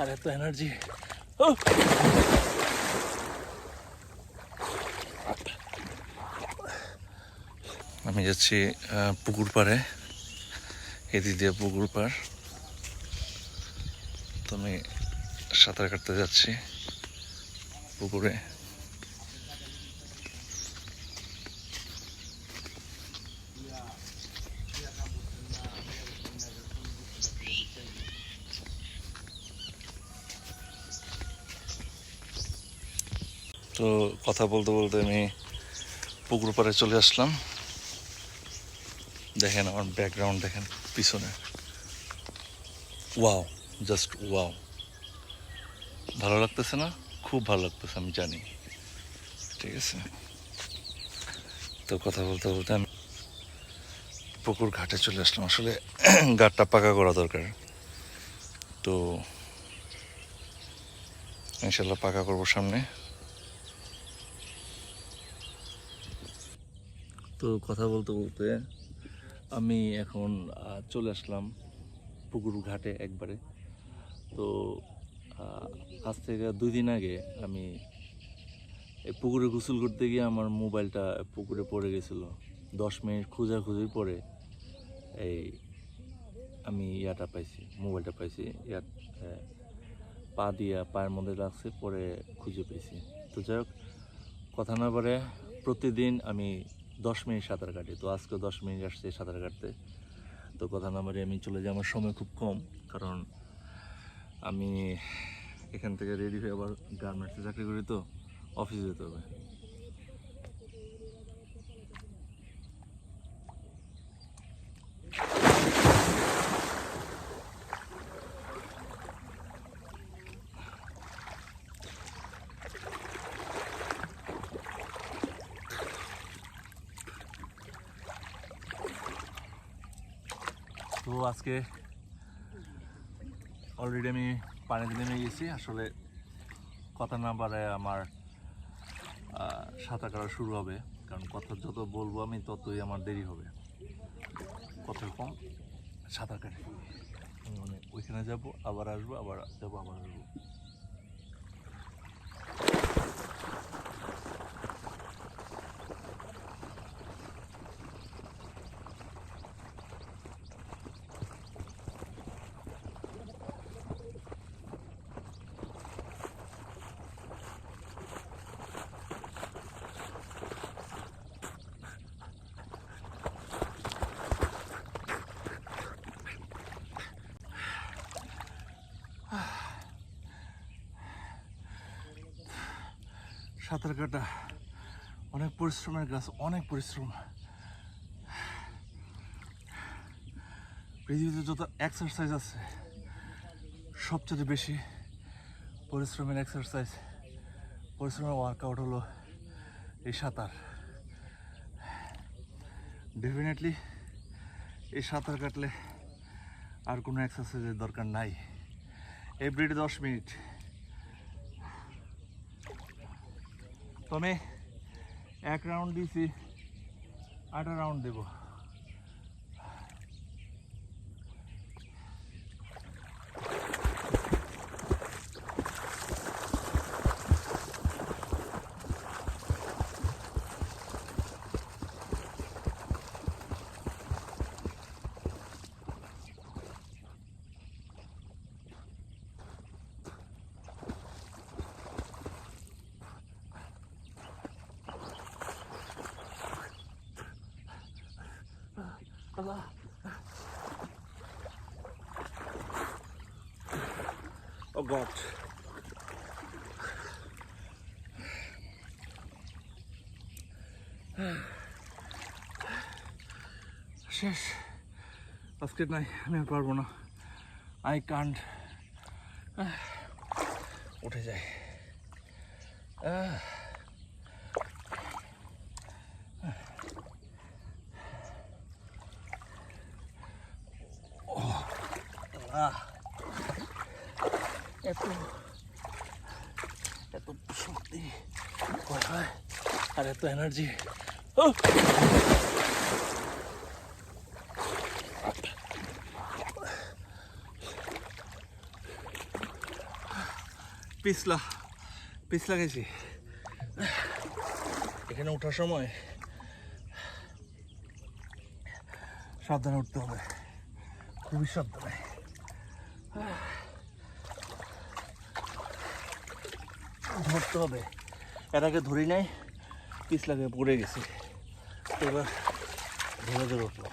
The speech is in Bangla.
আর এত এনার্জি। আমি যাচ্ছি পুকুর পাড়ে, এদিক দিয়ে পুকুর পাড়। তো আমি সাঁতার কাটতে যাচ্ছি পুকুরে। তো কথা বলতে বলতে আমি পুকুর পাড়ে চলে আসলাম। দেখেন আমার ব্যাকগ্রাউন্ড, দেখেন পিছনে, ওয়াও, জাস্ট ওয়াও। ভালো লাগতেছে না? খুব ভালো লাগতেছে, আমি জানি। ঠিক আছে, তো কথা বলতে বলতে আমি পুকুর ঘাটে চলে আসলাম। আসলে ঘাটটা পাকা করা দরকার, তো ইনশাল্লাহ পাকা করবো সামনে। তো কথা বলতে বলতে আমি এখন চলে আসলাম পুকুর ঘাটে একবারে। তো আজ থেকে 2 দিন আগে আমি এই পুকুরে গোসল করতে গিয়ে আমার মোবাইলটা পুকুরে পড়ে গেছিলো। 10 মিনিট খোঁজাখুঁজির পরে এই আমি মোবাইলটা পাইছি। পায়ের মধ্যে লাগছে, পরে খুঁজে পেয়েছি। তো যাই হোক, কথা না পারে, প্রতিদিন আমি 10 মিনিট সাঁতার কাটি। তো আজকে 10 মিনিট আসছে সাঁতার কাটতে। তো কথা না পারে আমি চলে যাই, আমার সময় খুব কম, কারণ আমি এখান থেকে রেডি হয়ে আবার গার্মেন্টসে চাকরি করি, তো অফিসে যেতে হবে। তো আজকে অলরেডি আমি পানিতে নেমে গেছি। আসলে কথা না পারে আমার সাঁতার কাটা শুরু হবে, কারণ কথা যত বলবো আমি ততই আমার দেরি হবে। কত কম সাঁতার কাটি, মানে ওইখানে যাবো, আবার আসবো, আবার যাবো, আবার আসবো। সাঁতার কাটা অনেক পরিশ্রমের কাজ, অনেক পরিশ্রম। পৃথিবীতে যত এক্সারসাইজ আছে, সবচেয়ে বেশি পরিশ্রমের এক্সারসাইজ, পরিশ্রমের ওয়ার্কআউট হলো এই সাঁতার। ডেফিনেটলি এই সাঁতার কাটলে আর কোনো এক্সারসাইজের দরকার নাই। Everyday 10 minute. তো আমি 1 রাউন্ড দিয়েছি, 8 রাউন্ড দেবো। Allah. Oh God. শেষ, আজকে নাই, আমি আর পারবো না। I can't. উঠে যাই। এত এত শক্তি হয় আর এত এনার্জি। পিছলা গেছি। এখানে ওঠার সময় সাবধানে উঠতে হবে, খুবই সাবধানে। ধরতে হবে, এর আগে ধরি নাই, পিছলাকে পড়ে গেছি, এবার ধরে ধরে উঠবো।